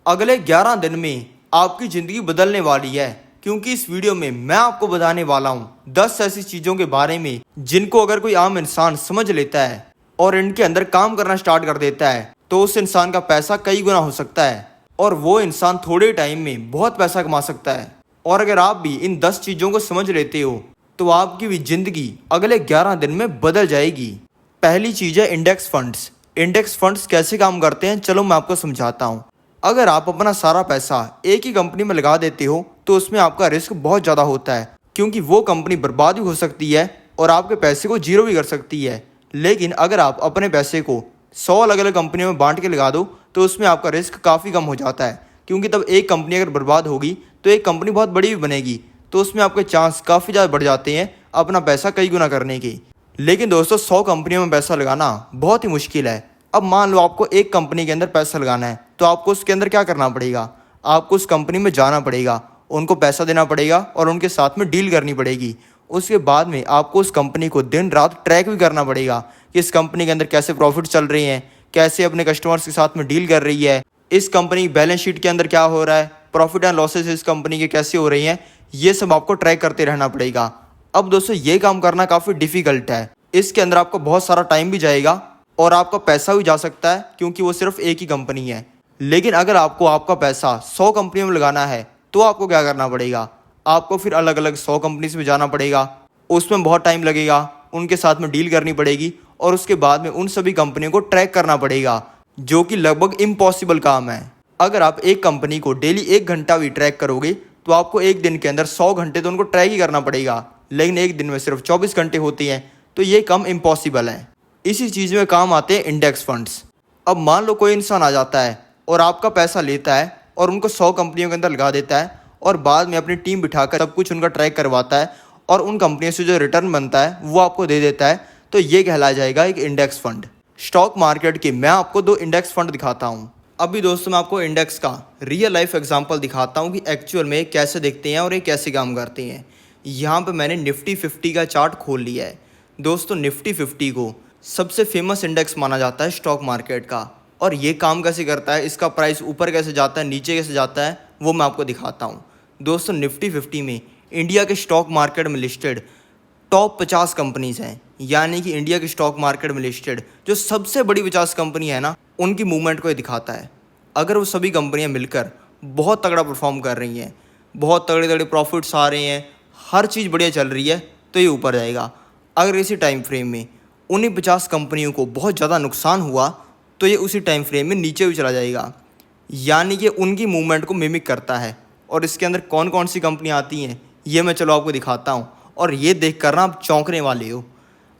अगले 11 दिन में आपकी ज़िंदगी बदलने वाली है, क्योंकि इस वीडियो में मैं आपको बताने वाला हूँ 10 ऐसी चीज़ों के बारे में जिनको अगर कोई आम इंसान समझ लेता है और इनके अंदर काम करना स्टार्ट कर देता है तो उस इंसान का पैसा कई गुना हो सकता है और वो इंसान थोड़े टाइम में बहुत पैसा कमा सकता है। और अगर आप भी इन 10 चीज़ों को समझ लेते हो तो आपकी भी ज़िंदगी अगले 11 दिन में बदल जाएगी। पहली चीज़ है इंडेक्स फंड्स। इंडेक्स फंड्स कैसे काम करते हैं, चलो मैं आपको समझाता हूँ। अगर आप अपना सारा पैसा एक ही कंपनी में लगा देते हो तो उसमें आपका रिस्क बहुत ज़्यादा होता है, क्योंकि वो कंपनी बर्बाद भी हो सकती है और आपके पैसे को जीरो भी कर सकती है। लेकिन अगर आप अपने पैसे को 100 अलग अलग कंपनियों में बांट के लगा दो तो उसमें आपका रिस्क काफ़ी कम हो जाता है, क्योंकि तब एक कंपनी अगर बर्बाद होगी तो एक कंपनी बहुत बड़ी भी बनेगी, तो उसमें आपके चांस काफ़ी ज़्यादा बढ़ जाते हैं अपना पैसा कई गुना करने के। लेकिन दोस्तों 100 कंपनियों में पैसा लगाना बहुत ही मुश्किल है। अब मान लो आपको एक कंपनी के अंदर पैसा लगाना है तो आपको उसके अंदर क्या करना पड़ेगा, आपको उस कंपनी में जाना पड़ेगा, उनको पैसा देना पड़ेगा और उनके साथ में डील करनी पड़ेगी। उसके बाद में आपको उस कंपनी को दिन रात ट्रैक भी करना पड़ेगा कि इस कंपनी के अंदर कैसे प्रॉफिट चल रहे हैं, कैसे अपने कस्टमर्स के साथ में डील कर रही है, इस कंपनी की बैलेंस शीट के अंदर क्या हो रहा है, प्रॉफिट एंड लॉसेस इस कंपनी के कैसे हो रही हैं, ये सब आपको ट्रैक करते रहना पड़ेगा। अब दोस्तों ये काम करना काफ़ी डिफ़िकल्ट है, इसके अंदर आपको बहुत सारा टाइम भी जाएगा और आपका पैसा भी जा सकता है, क्योंकि वो सिर्फ एक ही कंपनी है। लेकिन अगर आपको आपका पैसा 100 कंपनियों में लगाना है तो आपको क्या करना पड़ेगा, आपको फिर अलग अलग 100 कंपनीज में जाना पड़ेगा, उसमें बहुत टाइम लगेगा, उनके साथ में डील करनी पड़ेगी और उसके बाद में उन सभी कंपनियों को ट्रैक करना पड़ेगा, जो कि लगभग इम्पॉसिबल काम है। अगर आप एक कंपनी को डेली 1 घंटा भी ट्रैक करोगे तो आपको एक दिन के अंदर 100 घंटे तो उनको ट्रैक ही करना पड़ेगा, लेकिन एक दिन में सिर्फ 24 घंटे होते हैं, तो ये काम इम्पॉसिबल है। इसी चीज़ में काम आते हैं इंडेक्स फंड्स। अब मान लो कोई इंसान आ जाता है और आपका पैसा लेता है और उनको 100 कंपनियों के अंदर लगा देता है और बाद में अपनी टीम बिठाकर सब कुछ उनका ट्रैक करवाता है और उन कंपनियों से जो रिटर्न बनता है वो आपको दे देता है, तो ये कहलाया जाएगा एक इंडेक्स फंड। स्टॉक मार्केट के मैं आपको 2 इंडेक्स फंड दिखाता हूँ। अभी दोस्तों मैं आपको इंडेक्स का रियल लाइफ एग्जांपल दिखाता हूँ कि एक्चुअल में कैसे दिखते हैं और ये कैसे काम करते हैं। यहाँ पे मैंने निफ्टी 50 का चार्ट खोल लिया है। दोस्तों निफ्टी 50 को सबसे फेमस इंडेक्स माना जाता है स्टॉक मार्केट का, और ये काम कैसे करता है, इसका प्राइस ऊपर कैसे जाता है नीचे कैसे जाता है, वो मैं आपको दिखाता हूँ। दोस्तों निफ्टी 50 में इंडिया के स्टॉक मार्केट में लिस्टेड टॉप 50 कंपनीज हैं, यानी कि इंडिया के स्टॉक मार्केट में लिस्टेड जो सबसे बड़ी 50 कंपनी है ना, उनकी मूवमेंट को ये दिखाता है। अगर वो सभी कंपनियां मिलकर बहुत तगड़ा परफॉर्म कर रही हैं, बहुत तगड़े तगड़े प्रॉफिट्स आ रहे हैं, हर चीज़ बढ़िया चल रही है, तो ये ऊपर जाएगा। अगर इसी टाइम फ्रेम में उन्हीं 50 कंपनियों को बहुत ज़्यादा नुकसान हुआ तो ये उसी टाइम फ्रेम में नीचे भी चला जाएगा, यानी कि उनकी मूवमेंट को मिमिक करता है। और इसके अंदर कौन कौन सी कंपनियाँ आती हैं ये मैं चलो आपको दिखाता हूँ, और ये देख कर ना आप चौंकने वाले हो।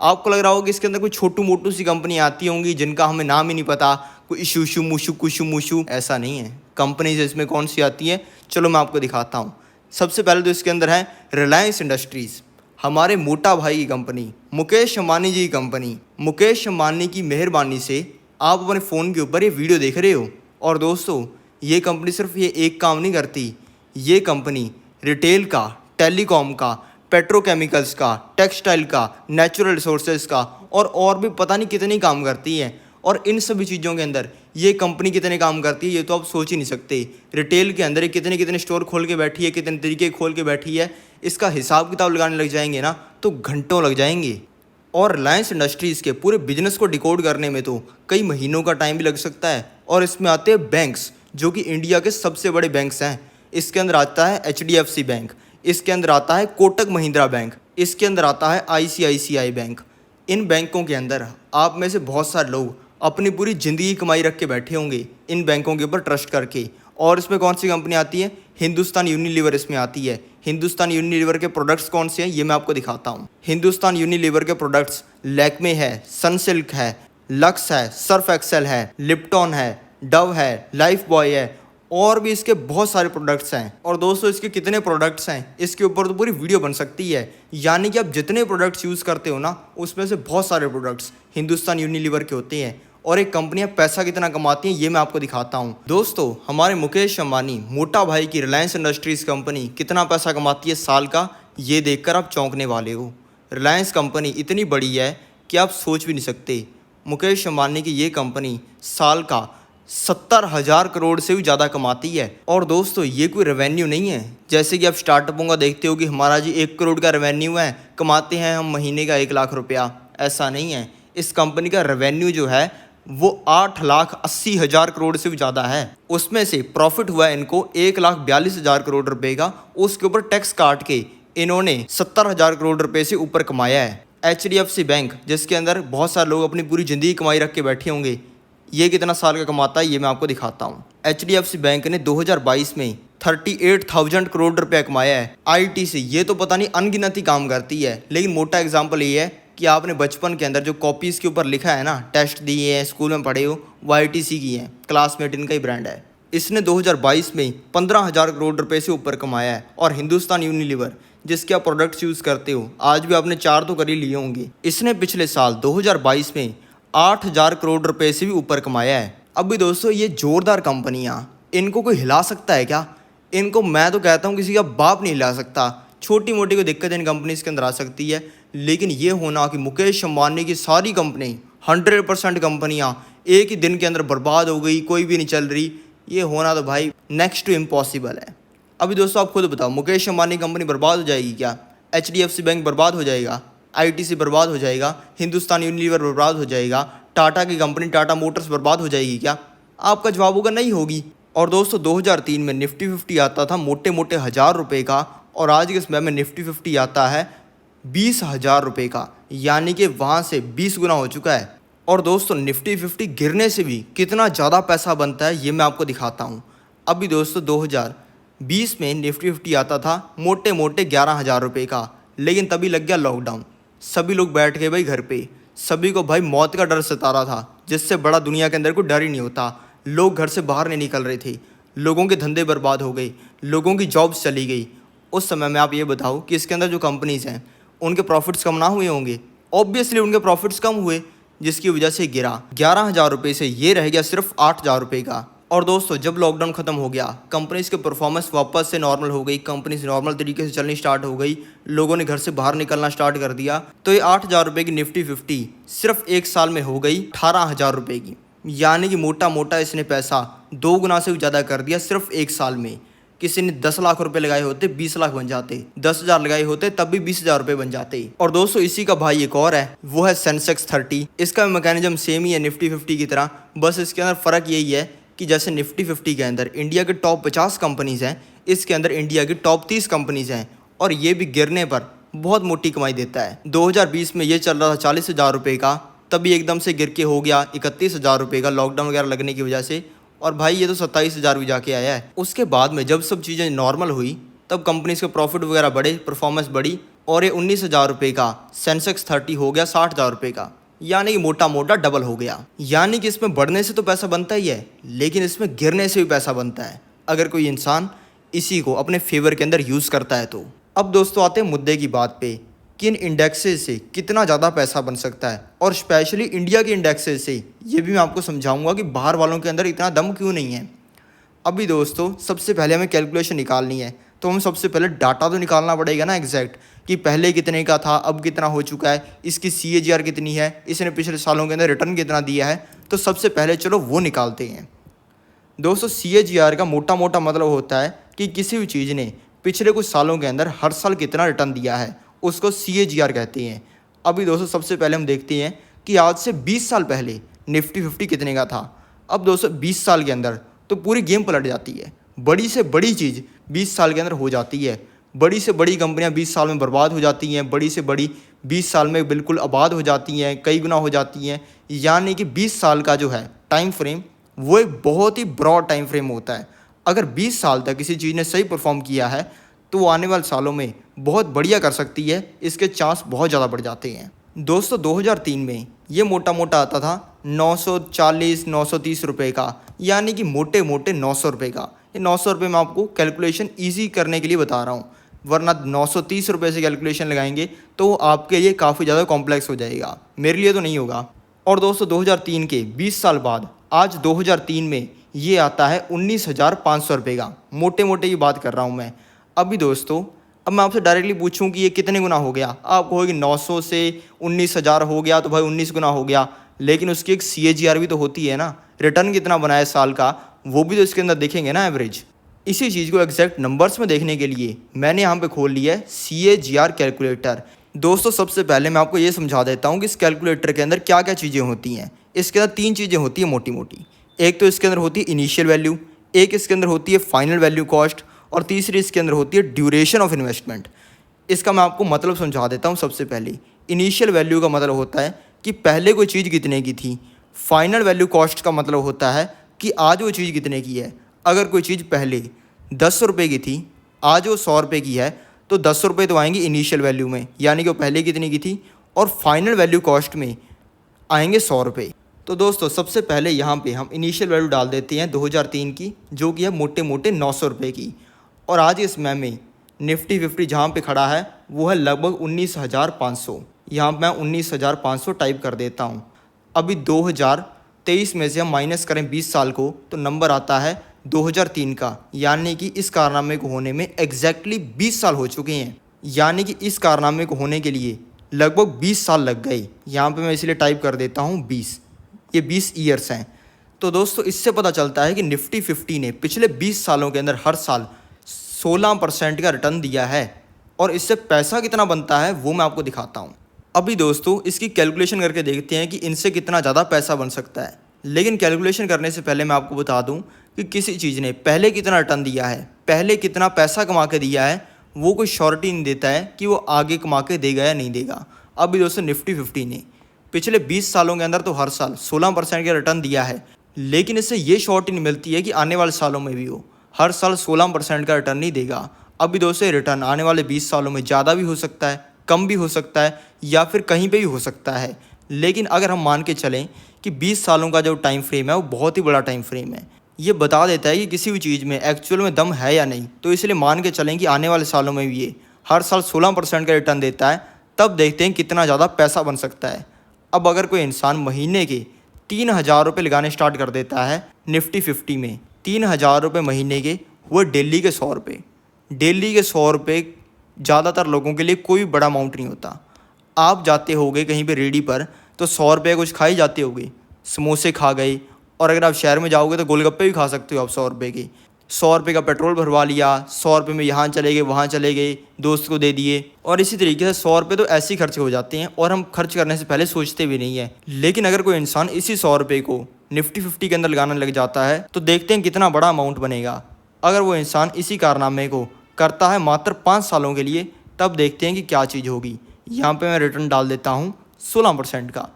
आपको लग रहा होगा कि इसके अंदर कोई छोटू मोटू सी कंपनी आती होंगी जिनका हमें नाम ही नहीं पता, कोई इशूशू मुशू कुशू मुशू, ऐसा नहीं है। कंपनीज इसमें कौन सी आती है चलो मैं आपको दिखाता हूँ। सबसे पहले तो इसके अंदर है रिलायंस इंडस्ट्रीज़, हमारे मोटा भाई की कंपनी, मुकेश अंबानी जी की कंपनी। मुकेश अंबानी की मेहरबानी से आप अपने फ़ोन के ऊपर ये वीडियो देख रहे हो। और दोस्तों ये कंपनी सिर्फ ये एक काम नहीं करती, ये कंपनी रिटेल का, टेलीकॉम का, पेट्रोकेमिकल्स का, टेक्सटाइल का, नेचुरल रिसोर्सेज का और भी पता नहीं कितनी काम करती है। और इन सभी चीज़ों के अंदर ये कंपनी कितने काम करती है ये तो आप सोच ही नहीं सकते। रिटेल के अंदर कितने कितने स्टोर खोल के बैठी है, कितने तरीके खोल के बैठी है, इसका हिसाब किताब लगाने लग जाएंगे ना तो घंटों लग जाएंगे। और रिलायंस इंडस्ट्रीज़ के पूरे बिजनेस को डिकोड करने में तो कई महीनों का टाइम भी लग सकता है। और इसमें आते हैं बैंक्स, जो कि इंडिया के सबसे बड़े बैंक्स हैं। इसके अंदर आता है HDFC बैंक, इसके अंदर आता है कोटक महिंद्रा बैंक, इसके अंदर आता है ICICI बैंक। इन बैंकों के अंदर आप में से बहुत सारे लोग अपनी पूरी ज़िंदगी कमाई रख के बैठे होंगे इन बैंकों के ऊपर ट्रस्ट करके। और इसमें कौन सी कंपनी आती है, हिंदुस्तान यूनिलीवर इसमें आती है। हिंदुस्तान यूनिलीवर के प्रोडक्ट्स कौन से हैं ये मैं आपको दिखाता हूँ। हिंदुस्तान यूनिलीवर के प्रोडक्ट्स लैक्मे है, सनसिल्क है, लक्स है, सर्फ एक्सेल है, लिप्टॉन है, डव है, लाइफ बॉय है, और भी इसके बहुत सारे प्रोडक्ट्स हैं। और दोस्तों इसके कितने प्रोडक्ट्स हैं इसके ऊपर तो पूरी वीडियो बन सकती है, यानी कि आप जितने प्रोडक्ट्स यूज़ करते हो ना उसमें से बहुत सारे प्रोडक्ट्स हिंदुस्तान यूनिलीवर के होते हैं। और एक कंपनियां पैसा कितना कमाती हैं ये मैं आपको दिखाता हूं। दोस्तों हमारे मुकेश अंबानी मोटा भाई की रिलायंस इंडस्ट्रीज़ कंपनी कितना पैसा कमाती है साल का, ये देखकर आप चौंकने वाले हो। रिलायंस कंपनी इतनी बड़ी है कि आप सोच भी नहीं सकते। मुकेश अंबानी की ये कंपनी साल का 70,000 करोड़ से भी ज़्यादा कमाती है। और दोस्तों ये कोई रेवेन्यू नहीं है, जैसे कि आप स्टार्टअपों का देखते हो कि हमारा जी 1 करोड़ का रेवेन्यू है, कमाते हैं हम महीने का 1 लाख रुपया। ऐसा नहीं है, इस कंपनी का रेवेन्यू जो है वो 8,80,000 करोड़ से भी ज़्यादा है। उसमें से प्रॉफिट हुआ इनको 1,42,000 करोड़ रुपए का, उसके ऊपर टैक्स काट के इन्होंने 70,000 करोड़ रुपए से ऊपर कमाया है। HDFC बैंक, जिसके अंदर बहुत सारे लोग अपनी पूरी ज़िंदगी कमाई रख के बैठे होंगे, ये कितना साल का कमाता है ये मैं आपको दिखाता हूँ। HDFC बैंक ने 2022 में 38,000 करोड़ रुपया कमाया है IT से। ये तो पता नहीं अनगिनती काम करती है, लेकिन मोटा एग्जाम्पल ये है कि आपने बचपन के अंदर जो कॉपीज़ के ऊपर लिखा है ना, टेस्ट दिए हैं, स्कूल में पढ़े हो, वो ITC की है, क्लासमेट इनका ही ब्रांड है। इसने 2022 में 15,000 करोड़ रुपए से ऊपर कमाया है। और हिंदुस्तान यूनिलीवर, जिसके आप प्रोडक्ट्स यूज़ करते हो, आज भी आपने 4 तो कर ही लिए होंगे, इसने पिछले साल 2022 में 8,000 करोड़ रुपए से भी ऊपर कमाया है। अब भी दोस्तों ये जोरदार कंपनियां, इनको कोई हिला सकता है क्या? इनको मैं तो कहता हूँ किसी का बाप नहीं हिला सकता। छोटी मोटी कोई दिक्कत इन कंपनीज के अंदर आ सकती है, लेकिन ये होना कि मुकेश अंबानी की सारी कंपनी 100% कंपनियां एक ही दिन के अंदर बर्बाद हो गई, कोई भी नहीं चल रही, ये होना तो भाई नेक्स्ट टू इम्पॉसिबल है। अभी दोस्तों आप खुद बताओ, मुकेश अंबानी कंपनी बर्बाद हो जाएगी क्या? HDFC बैंक बर्बाद हो जाएगा, ITC बर्बाद हो जाएगा, हिंदुस्तान यूनिलीवर बर्बाद हो जाएगा, टाटा की कंपनी टाटा मोटर्स बर्बाद हो जाएगी क्या? आपका जवाब होगा नहीं होगी। और दोस्तों 2003 में निफ्टी 50 आता था मोटे मोटे 1,000 रुपये का, और आज के समय में निफ्टी 50 आता है 20,000 रुपये का, यानी कि वहाँ से 20 गुना हो चुका है। और दोस्तों निफ्टी 50 गिरने से भी कितना ज़्यादा पैसा बनता है ये मैं आपको दिखाता हूँ। अभी दोस्तों 2020 में निफ्टी 50 आता था मोटे मोटे 11,000 रुपये का, लेकिन तभी लग गया लॉकडाउन, सभी लोग बैठ गए भाई घर पे, सभी को भाई मौत का डर सता रहा था, जिससे बड़ा दुनिया के अंदर कोई डर ही नहीं होता। लोग घर से बाहर नहीं निकल रहे थे, लोगों के धंधे बर्बाद हो गए, लोगों की जॉब्स चली गई। उस समय में आप ये बताओ कि इसके अंदर जो कंपनीज़ हैं उनके प्रॉफिट्स कम ना हुए होंगे? ऑब्वियसली उनके प्रॉफिट्स कम हुए, जिसकी वजह से गिरा। 11,000 रुपये से ये रह गया सिर्फ 8,000 रुपये का। और दोस्तों जब लॉकडाउन खत्म हो गया, कंपनीज के परफॉर्मेंस वापस से नॉर्मल हो गई, कंपनीज नॉर्मल तरीके से चलनी स्टार्ट हो गई, लोगों ने घर से बाहर निकलना स्टार्ट कर दिया, तो ये 8,000 रुपये की निफ्टी 50 सिर्फ 1 साल में हो गई 18,000 रुपये की। यानी कि मोटा मोटा इसने पैसा 2 गुना से भी ज़्यादा कर दिया सिर्फ 1 साल में। किसी ने 10 लाख रुपए लगाए होते 20 लाख बन जाते, 10,000 लगाए होते तब भी 20,000 रुपये बन जाते। और दोस्तों इसी का भाई एक और है, वो है सेंसेक्स 30। इसका मैकेनिज्म सेम ही है निफ्टी 50 की तरह, बस इसके अंदर फ़र्क यही है कि जैसे निफ्टी 50 के अंदर इंडिया के टॉप 50 कंपनीज़ हैं, इसके अंदर इंडिया की टॉप 30 कंपनीज़ हैं, और ये भी गिरने पर बहुत मोटी कमाई देता है। 2020 में ये चल रहा था 40,000 रुपये का, तभी एकदम से गिर के हो गया 31,000 रुपये का लॉकडाउन वगैरह लगने की वजह से, और भाई ये तो 27,000 भी जाके आया है। उसके बाद में जब सब चीज़ें नॉर्मल हुई, तब कंपनीज के प्रॉफिट वगैरह बढ़े, परफॉर्मेंस बढ़ी, और ये 19,000 रुपये का सेंसेक्स 30 हो गया 60,000 रुपये का, यानी कि मोटा मोटा डबल हो गया। यानी कि इसमें बढ़ने से तो पैसा बनता ही है, लेकिन इसमें गिरने से भी पैसा बनता है, अगर कोई इंसान इसी को अपने फेवर के अंदर यूज़ करता है तो। अब दोस्तों आते हैं मुद्दे की बात पे, कि इन इंडेक्सेस से कितना ज़्यादा पैसा बन सकता है, और स्पेशली इंडिया के इंडेक्सेस से। ये भी मैं आपको समझाऊंगा कि बाहर वालों के अंदर इतना दम क्यों नहीं है। अभी दोस्तों सबसे पहले हमें कैलकुलेशन निकालनी है, तो हमें सबसे पहले डाटा तो निकालना पड़ेगा ना एग्जैक्ट, कि पहले कितने का था, अब कितना हो चुका है, इसकी CAGR कितनी है, इसने पिछले सालों के अंदर रिटर्न कितना दिया है। तो सबसे पहले चलो वो निकालते हैं। दोस्तों CAGR का मोटा मोटा मतलब होता है कि किसी भी चीज़ ने पिछले कुछ सालों के अंदर हर साल कितना रिटर्न दिया है, उसको CAGR कहते हैं। अभी दोस्तों सबसे पहले हम देखते हैं कि आज से 20 साल पहले निफ्टी 50 कितने का था। अब दोस्तों 20 साल के अंदर तो पूरी गेम पलट जाती है। बड़ी से बड़ी चीज़ 20 साल के अंदर हो जाती है, बड़ी से बड़ी कंपनियां 20 साल में बर्बाद हो जाती हैं, बड़ी से बड़ी 20 साल में बिल्कुल आबाद हो जाती हैं, कई गुना हो जाती हैं। यानी कि 20 साल का जो है टाइम फ्रेम, वो एक बहुत ही ब्रॉड टाइम फ्रेम होता है। अगर 20 साल तक किसी चीज़ ने सही परफॉर्म किया है, तो वो आने वाले सालों में बहुत बढ़िया कर सकती है, इसके चांस बहुत ज़्यादा बढ़ जाते हैं। दोस्तों 2003 में ये मोटा मोटा आता था 940-930 रुपये का, यानी कि मोटे मोटे 900 रुपये का। ये 900 रुपये मैं आपको कैलकुलेशन ईजी करने के लिए बता रहा हूँ, वरना 930 रुपये से कैलकुलेशन लगाएंगे तो आपके लिए काफ़ी ज़्यादा कॉम्प्लेक्स हो जाएगा, मेरे लिए तो नहीं होगा। और दोस्तों 2003 के 20 साल बाद आज 2003 में ये आता है 19,500 रुपये का, मोटे मोटे की बात कर रहा हूँ मैं। अभी दोस्तों अब मैं आपसे डायरेक्टली पूछूं कि ये कितने गुना हो गया, आप कहोगे 900 से 19,000 हो गया तो भाई 19 गुना हो गया, लेकिन उसकी एक CAGR भी तो होती है ना। रिटर्न कितना बनाया साल का, वो भी तो इसके अंदर देखेंगे ना एवरेज। इसी चीज़ को एग्जैक्ट नंबर्स में देखने के लिए मैंने यहाँ पे खोल लिया है CAGR कैलकुलेटर। दोस्तों सबसे पहले मैं आपको ये समझा देता हूँ कि इस कैलकुलेटर के अंदर क्या क्या चीज़ें होती हैं। इसके अंदर 3 चीज़ें होती हैं मोटी मोटी। एक तो इसके अंदर होती है इनिशियल वैल्यू, एक इसके अंदर होती है फाइनल वैल्यू कॉस्ट, और तीसरी इसके अंदर होती है ड्यूरेशन ऑफ इन्वेस्टमेंट। इसका मैं आपको मतलब समझा देता हूँ। सबसे पहले इनिशियल वैल्यू का मतलब होता है कि पहले कोई चीज़ कितने की थी। फाइनल वैल्यू कॉस्ट का मतलब होता है कि आज वो चीज़ कितने की है। अगर कोई चीज़ पहले 10 रुपये की थी, आज वो 100 रुपये की है, तो 10 रुपये तो आएंगे इनिशियल वैल्यू में, यानी कि वो पहले कितने की थी, और फाइनल वैल्यू कॉस्ट में आएंगे 100 रुपये। तो दोस्तों सबसे पहले यहाँ पे हम इनिशियल वैल्यू डाल देते हैं 2003 की, जो कि है मोटे मोटे 900 रुपये की। और आज इस समय में निफ्टी 50 जहाँ पे खड़ा है वो है लगभग 19,500। यहाँ मैं 19,500 टाइप कर देता हूँ। अभी 2023 में से हम माइनस करें 20 साल को, तो नंबर आता है 2003 का, यानी कि इस कारनामे को होने में एग्जैक्टली 20 साल हो चुके हैं। यानी कि इस कारनामे को होने के लिए लगभग 20 साल लग गए। यहाँ पे मैं इसलिए टाइप कर देता हूँ 20, ये 20 ईयर्स हैं। तो दोस्तों इससे पता चलता है कि निफ्टी 50 ने पिछले 20 सालों के अंदर हर साल 16% का रिटर्न दिया है। और इससे पैसा कितना बनता है वो मैं आपको दिखाता हूँ। अभी दोस्तों इसकी कैलकुलेशन करके देखते हैं कि इनसे कितना ज़्यादा पैसा बन सकता है। लेकिन कैलकुलेशन करने से पहले मैं आपको बता दूं कि किसी चीज़ ने पहले कितना रिटर्न दिया है, पहले कितना पैसा कमा के दिया है, वो कोई श्योरिटी नहीं देता है कि वो आगे कमा के देगा या नहीं देगा। अभी दोस्तों निफ्टी 50 ने पिछले 20 सालों के अंदर तो हर साल 16% का रिटर्न दिया है, लेकिन इससे ये श्योरिटी नहीं मिलती है कि आने वाले सालों में भी वो हर साल 16% का रिटर्न नहीं देगा। अभी दोस्तों रिटर्न आने वाले 20 सालों में ज़्यादा भी हो सकता है, कम भी हो सकता है, या फिर कहीं पे भी हो सकता है। लेकिन अगर हम मान के चलें कि 20 सालों का जो टाइम फ्रेम है वो बहुत ही बड़ा टाइम फ्रेम है, ये बता देता है कि किसी भी चीज़ में एक्चुअल में दम है या नहीं। तो इसलिए मान के चलें कि आने वाले सालों में भी ये हर साल 16% का रिटर्न देता है, तब देखते हैं कितना ज़्यादा पैसा बन सकता है। अब अगर कोई इंसान महीने के 3,000 रुपये लगाने स्टार्ट कर देता है निफ्टी 50 में, 3,000 रुपये महीने के, वो डेली के 100 रुपये। डेली के 100 रुपये ज़्यादातर लोगों के लिए कोई बड़ा अमाउंट नहीं होता। आप जाते होगे कहीं पे रेडी पर तो 100 रुपये कुछ खा ही जाते होगे, समोसे खा गए, और अगर आप शहर में जाओगे तो गोलगप्पे भी खा सकते हो आप 100 रुपये के। 100 रुपये का पेट्रोल भरवा लिया, 100 रुपये में यहाँ चले गए वहाँ चले गए, दोस्त को दे दिए, और इसी तरीके से 100 रुपये तो ऐसे ही खर्च हो जाते हैं और हम खर्च करने से पहले सोचते भी नहीं है। लेकिन अगर कोई इंसान इसी 100 रुपये को निफ्टी 50 के अंदर लगाने लग जाता है तो देखते हैं कितना बड़ा अमाउंट बनेगा। अगर वो इंसान इसी कारनामे को करता है मात्र 5 सालों के लिए, तब देखते हैं कि क्या चीज़ होगी। यहाँ पे मैं रिटर्न डाल देता हूँ 16% का।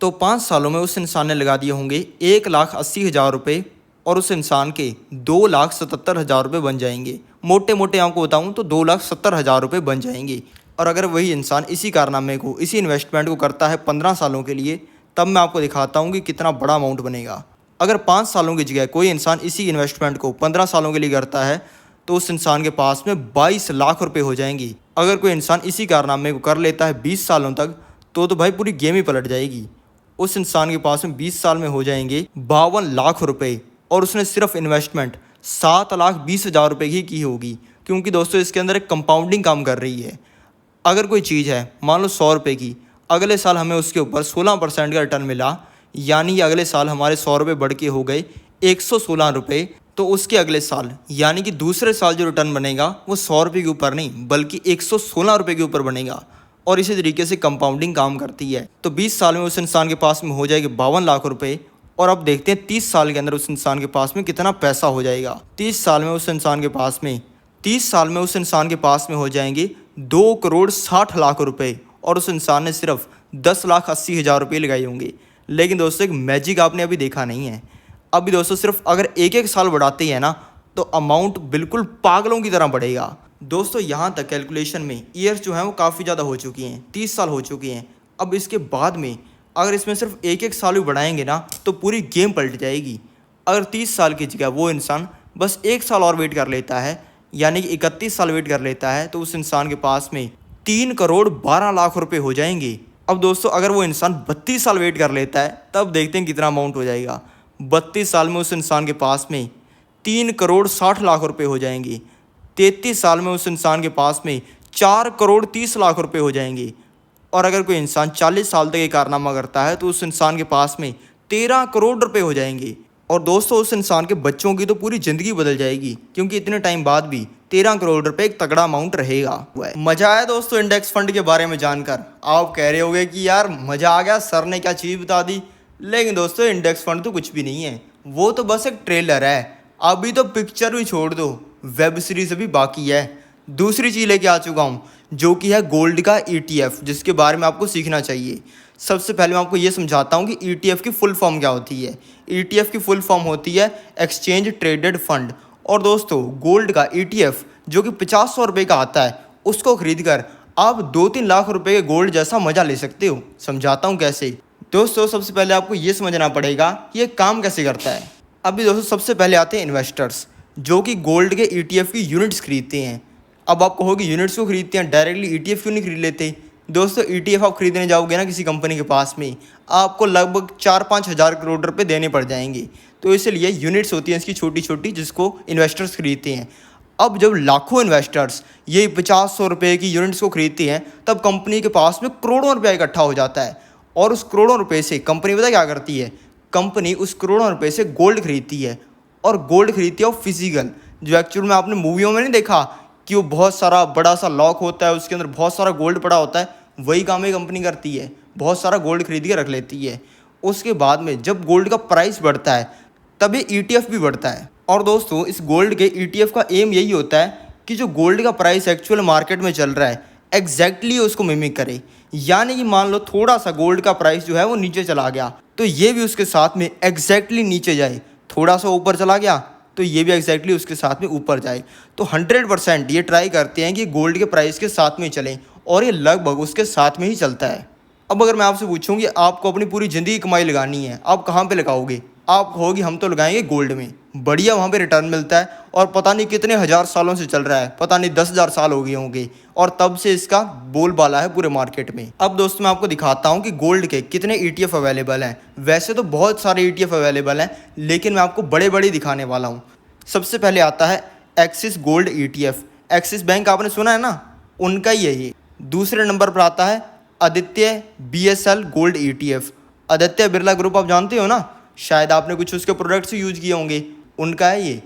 तो 5 सालों में उस इंसान ने लगा दिए होंगे 1,80,000 रुपये, और उस इंसान के 2,77,000 रुपये बन जाएंगे। मोटे मोटे आपको बताऊँ तो 2,70,000 रुपये बन जाएंगे। और अगर वही इंसान इसी कारनामे को, इसी इन्वेस्टमेंट को करता है 15 सालों के लिए, तब मैं आपको दिखाता हूँ कि कितना बड़ा अमाउंट बनेगा। अगर 5 सालों की जगह कोई इंसान इसी इन्वेस्टमेंट को 15 सालों के लिए करता है तो उस इंसान के पास में 22 लाख रुपए हो जाएंगी। अगर कोई इंसान इसी कारनामे को कर लेता है 20 सालों तक, तो भाई पूरी गेम ही पलट जाएगी। उस इंसान के पास में 20 साल में हो जाएंगे 52 लाख रुपए, और उसने सिर्फ इन्वेस्टमेंट 7,20,000 रुपये की होगी, क्योंकि दोस्तों इसके अंदर एक कंपाउंडिंग काम कर रही है। अगर कोई चीज़ है मान लो 100 रुपये की, अगले साल हमें उसके ऊपर 16% का रिटर्न मिला, यानी कि अगले साल हमारे 100 रुपये बढ़ के हो गए 116 रुपये। तो उसके अगले साल यानी कि दूसरे साल जो रिटर्न बनेगा वो 100 रुपये के ऊपर नहीं बल्कि 116 रुपये के ऊपर बनेगा। और इसी तरीके से कंपाउंडिंग काम करती है। तो 20 साल में उस इंसान के पास में हो जाएगी 52 लाख रुपए। और अब देखते हैं 30 साल के अंदर उस इंसान के पास में कितना पैसा हो जाएगा। 30 साल में उस इंसान के पास में हो जाएंगे 2,60,00,000 रुपए, और उस इंसान ने सिर्फ 10,80,000 रुपये लगाए होंगे। लेकिन दोस्तों एक मैजिक आपने अभी देखा नहीं है। अभी दोस्तों सिर्फ अगर एक साल बढ़ाते हैं ना तो अमाउंट बिल्कुल पागलों की तरह बढ़ेगा। दोस्तों यहाँ तक कैलकुलेशन में ईयर्स जो हैं वो काफ़ी ज़्यादा हो चुकी हैं, 30 साल हो चुके हैं। अब इसके बाद में अगर इसमें सिर्फ एक साल भी बढ़ाएंगे ना तो पूरी गेम पलट जाएगी। अगर 30 साल की जगह वो इंसान बस 1 साल और वेट कर लेता है, यानी कि 31 साल वेट कर लेता है, तो उस इंसान के पास में 3,12,00,000 रुपये हो जाएंगे। अब दोस्तों अगर वो इंसान 32 साल वेट कर लेता है तब देखते हैं कितना अमाउंट हो जाएगा। 32 साल में उस इंसान के पास में 3,60,00,000 रुपये हो जाएंगे। 33 साल में उस इंसान के पास में 4,30,00,000 रुपये हो जाएंगे। और अगर कोई इंसान 40 साल तक ये कारनामा करता है तो उस इंसान के पास में 13 करोड़ रुपये हो जाएंगे। और दोस्तों उस इंसान के बच्चों की तो पूरी ज़िंदगी बदल जाएगी, क्योंकि इतने टाइम बाद भी 13 करोड़ रुपए एक तगड़ा अमाउंट रहेगा। मजा आया दोस्तों इंडेक्स फंड के बारे में जानकर। आप कह रहे होगे कि यार मजा आ गया, सर ने क्या चीज़ बता दी। लेकिन दोस्तों इंडेक्स फंड तो कुछ भी नहीं है, वो तो बस एक ट्रेलर है। अभी तो पिक्चर भी छोड़ दो, वेब सीरीज अभी बाकी है। दूसरी चीज़ लेके आ चुका हूँ, जो कि है गोल्ड का ETF, जिसके बारे में आपको सीखना चाहिए। सबसे पहले मैं आपको ये समझाता हूँ कि ETF की फुल फॉर्म क्या होती है। ETF की फुल फॉर्म होती है एक्सचेंज ट्रेडेड फंड। और दोस्तों गोल्ड का ETF जो कि 50-100 रुपये का आता है, उसको खरीद कर आप 2-3 लाख रुपए के गोल्ड जैसा मज़ा ले सकते हो। समझाता हूँ कैसे। दोस्तों सबसे पहले आपको ये समझना पड़ेगा कि ये काम कैसे करता है। अभी दोस्तों सबसे पहले आते हैं इन्वेस्टर्स, जो कि गोल्ड के ETF की यूनिट्स खरीदते हैं। अब आप कहोगे यूनिट्स को खरीदते हैं, डायरेक्टली ETF क्यों नहीं खरीद लेते। दोस्तों ETF आप खरीदने जाओगे ना किसी कंपनी के पास में, आपको लगभग 4-5 हज़ार करोड़ रुपए देने पड़ जाएंगे। तो इसलिए यूनिट्स होती हैं इसकी छोटी छोटी, जिसको इन्वेस्टर्स खरीदते हैं। अब जब लाखों इन्वेस्टर्स यही 50-100 रुपये की यूनिट्स को खरीदते हैं, तब कंपनी के पास में करोड़ों रुपया इकट्ठा हो जाता है। और उस करोड़ों रुपये से कंपनी पता क्या करती है, कंपनी उस करोड़ों रुपये से गोल्ड खरीदती है। और गोल्ड खरीदती है वो फिजिकल, जो एक्चुअल में आपने मूवियों में नहीं देखा कि वो बहुत सारा बड़ा सा लॉक होता है, उसके अंदर बहुत सारा गोल्ड पड़ा होता है। वही काम ये कंपनी करती है, बहुत सारा गोल्ड खरीद के रख लेती है। उसके बाद में जब गोल्ड का प्राइस बढ़ता है, तब ये ETF भी बढ़ता है। और दोस्तों इस गोल्ड के ETF का एम यही होता है कि जो गोल्ड का प्राइस एक्चुअल मार्केट में चल रहा है एग्जैक्टली उसको मिमिक करे। यानी कि मान लो थोड़ा सा गोल्ड का प्राइस जो है वो नीचे चला गया, तो ये भी उसके साथ में एग्जैक्टली नीचे जाए। थोड़ा सा ऊपर चला गया तो ये भी एग्जैक्टली उसके साथ में ऊपर जाए। तो 100% ये ट्राई करते हैं कि गोल्ड के प्राइस के साथ में चलें, और ये लगभग उसके साथ में ही चलता है। अब अगर मैं आपसे पूछूं कि आपको अपनी पूरी ज़िंदगी कमाई लगानी है, आप कहाँ पे लगाओगे। आप कहोगे हम तो लगाएंगे गोल्ड में, बढ़िया वहाँ पे रिटर्न मिलता है। और पता नहीं कितने हज़ार सालों से चल रहा है, पता नहीं 10,000 साल हो गए होंगे, और तब से इसका बोलबाला है पूरे मार्केट में। अब दोस्तों मैं आपको दिखाता हूँ कि गोल्ड के कितने ETF अवेलेबल हैं। वैसे तो बहुत सारे ETF अवेलेबल हैं, लेकिन मैं आपको बड़े बड़े दिखाने वाला हूँ। सबसे पहले आता है axis gold ETF। Axis bank आपने सुना है ना, उनका ही है ये। दूसरे नंबर पर आता है Aditya BSL gold ETF। Aditya Birla group आप जानते हो ना, शायद आपने कुछ उसके प्रोडक्ट्स यूज किए होंगे, उनका है ये।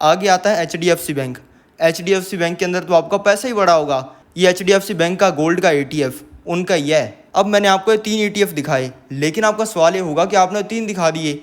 आगे आता है HDFC बैंक। HDFC बैंक के अंदर तो आपका पैसा ही बड़ा होगा। ये HDFC बैंक का गोल्ड का ETF उनका ही है। अब मैंने आपको ये 3 ETF दिखाए, लेकिन आपका सवाल ये होगा कि आपने 3 दिखा दिए,